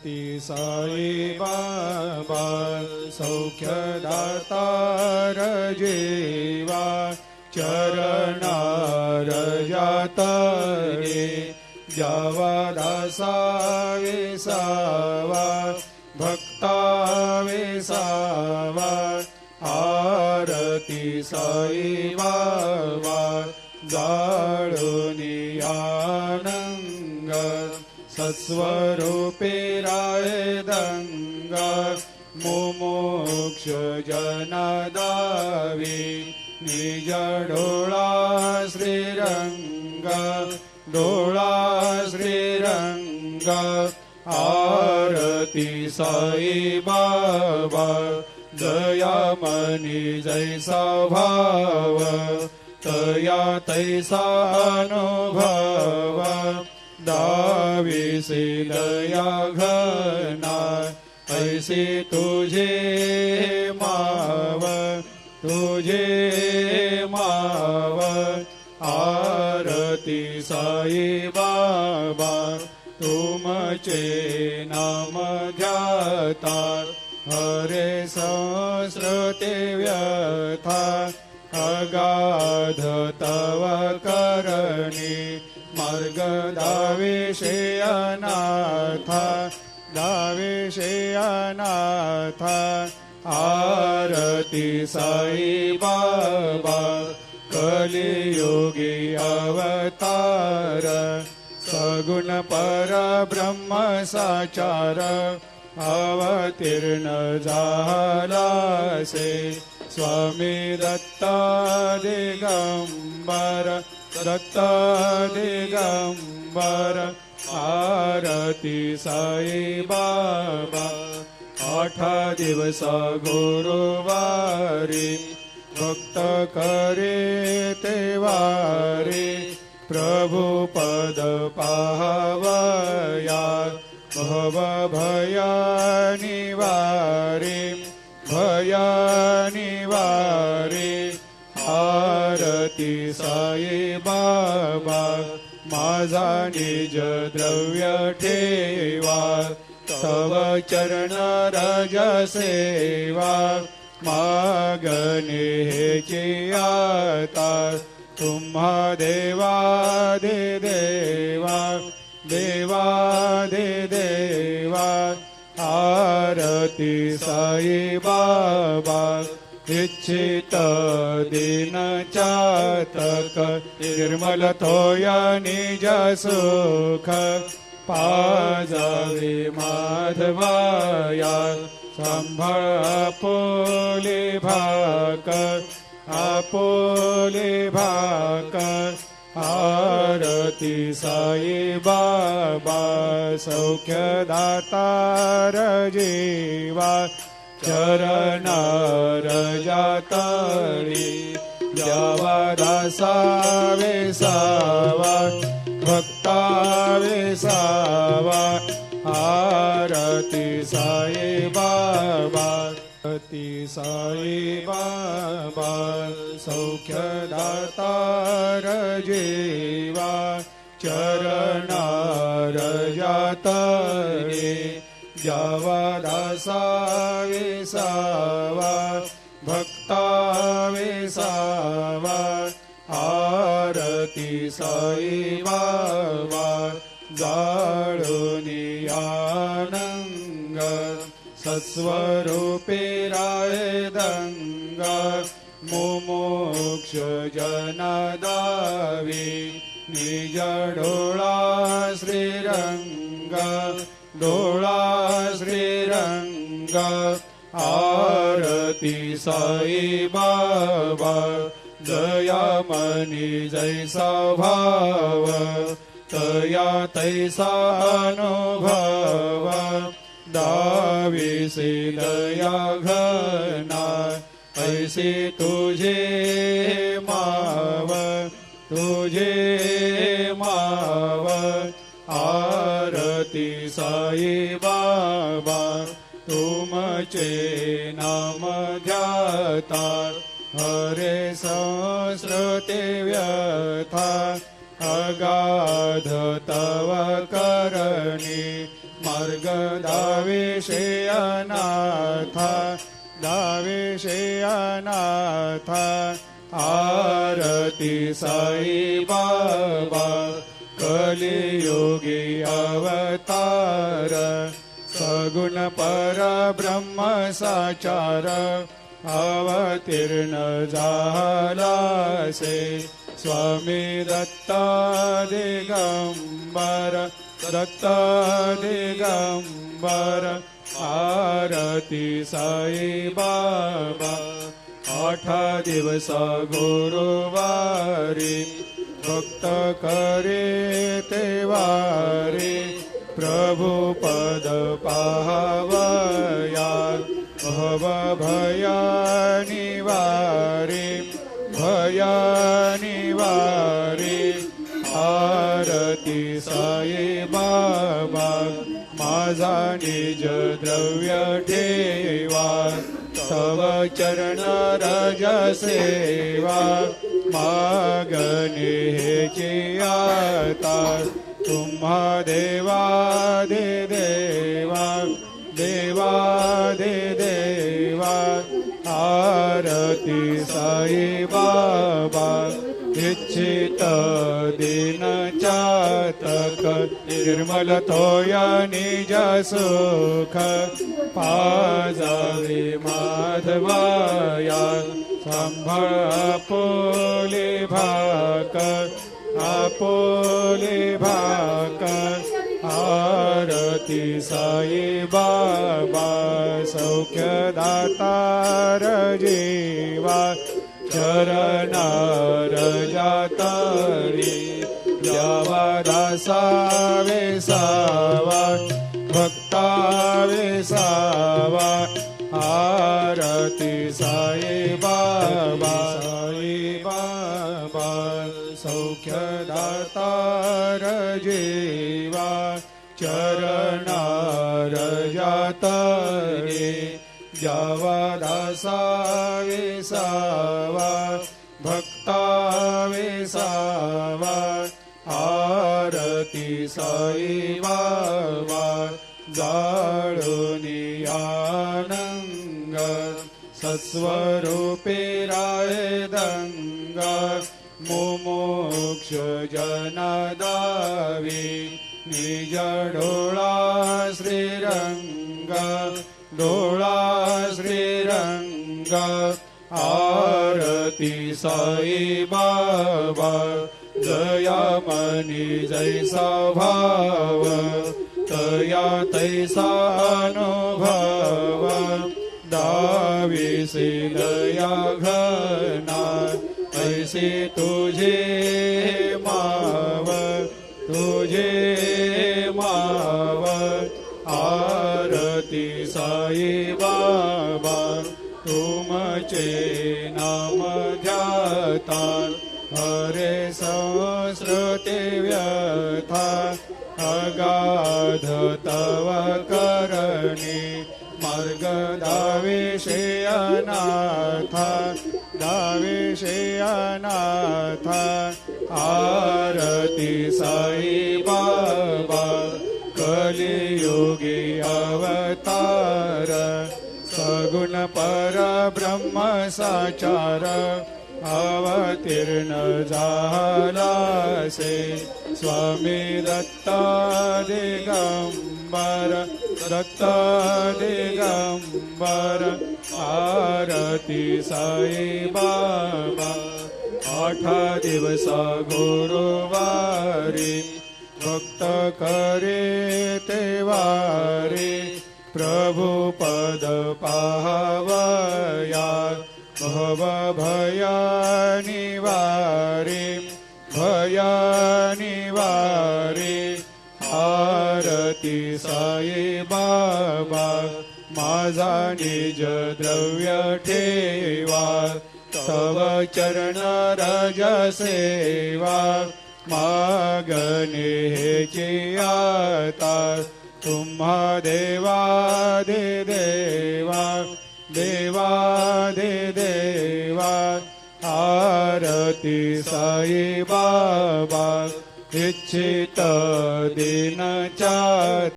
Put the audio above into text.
ती साई बाबा सौख्यदातार जीवा चरणार जातरे जावा दासा विसावा भक्ता विसावा आरती साई बाबा जाळुनी आनंग सत्स्वरूपे राय दंग मुमुक्ष जनदावी निज डोळा श्रीरंग डोळा श्रीरंग आरती साई बाबा दयामनी जैसा भाव तया तैसा अनुभव दाविसी दया घना ऐसी तुझे माव तुझे माव आरती साई बाबा तुमचे नाम ध्याता हरे संस्कृते व्यथा अगाध तव करणी मार्ग दाविषे अनाथा दाविषे अनाथा आरती साई बाबा कलियुगी अवतार सगुण परब्रह्म साचार अवतीर्ण झालासे स्वामी दत्ता दिगंबर दत्ता दिगंबर आरती साई बाबा 8 दिवस गुरुवारी भक्त करे तेवारी प्रभु पद पाहवया भव भया निवारी भया निवारी आरती साई बाबा माझा निज द्रव्य ठेवा तव चरण रज सेवा मागणे हेची आता तुम्हा देवादि देवा देवादि देवा आरती साई बाबा इच्छित दिन चातक निर्मल थोया निज सुख पाजावे माधवाया सांभाळ आपोले भाक आरती साई बाबा सौख्यदातार जीवा चरणार जातळी द्यावा दासा विसावा भक्ता विसावा आरती साई बाबा आरती साई बाबा सौख्यदातार जीवा चरणार जातळे द्यावा दासा विसावा भक्ता विसावा आरती साई बाबा जाळुनी आनंग सत्स्वरूपे राय दंग मुमुक्ष जनदावी निज डोळा श्रीरंग डोळा श्रीरंग आरती साई बाबा दयामनी जैसा भाव तया तैसा अनुभव दाविसी दया घना ऐसी तुझे माव तुझे माव आरती साई बाबा तुमचे नाम ध्याता हरे संस्कृते व्यथा अगाध तव करणी मार्ग दाविषे अनाथा दाविषे अनाथा आरती साई बाबा कलियुगी अवतार सगुण परब्रह्म साचार अवतीर्ण झालासे स्वामी दत्ता दिगंबर दत्ता दिगंबर आरती साई बाबा 8 दिवस गुरुवारी भक्त करे तेवारी प्रभु पद पाहवया भव भया निवारी भया निवारी आरती साई बाबा माझा निज द्रव्य ठेवा तव चरण रज सेवा मागणे हेची आता तुम्हा देवा दे देवा देवा दे देवा आरती साई बाबा इच्छित दिन चातक निर्मल तोया निज सुख पाजावे माधवाया सांभाळ आपोले भाक आपोले भाक आरती साई बाबा सौख्यदातार जीवा चरणार जातरी द्यावा दासावे सावा भक्तावे सावा आरती साई बाबा सौख्यदातार जीवा चरणार जातरी द्यावा दासावे सावा भक्तावे सावा आरती साई बाबा जाळुनी आनंग सत्स्वरूपे राय दंग मुमुक्ष जनदावी निज डोळा श्रीरंग डोळा श्रीरंग आरती साई बाबा जया मनी जैसा भाव तया तैसा अनुभव दाविसी दया घना ऐसे तुझे माव तुझे माव आरती साई बाबा तुमचे नाम ध्याता हरे संस्कृते व्यथा अगाध तव करणी मार्ग दाविषे अनाथा दाविषे अनाथा आरती साई बाबा कलियुगी अवतार सगुण परब्रह्म साचार अवतीर्ण झालासे स्वामी दत्ता दिगंबर दत्ता दिगंबर आरती साई बाबा 8 दिवस गुरुवारी भक्त करे तेवारी प्रभु पद पाहवया भव भया निवारी भया निवारी आरती साई बाबा माझा निज द्रव्य ठेवा तव चरण रज सेवा मागणे हेची आता तुम्हा देवा दे देवा देवा दे देवा आरती आरती साई बाबा इच्छित दिनच्या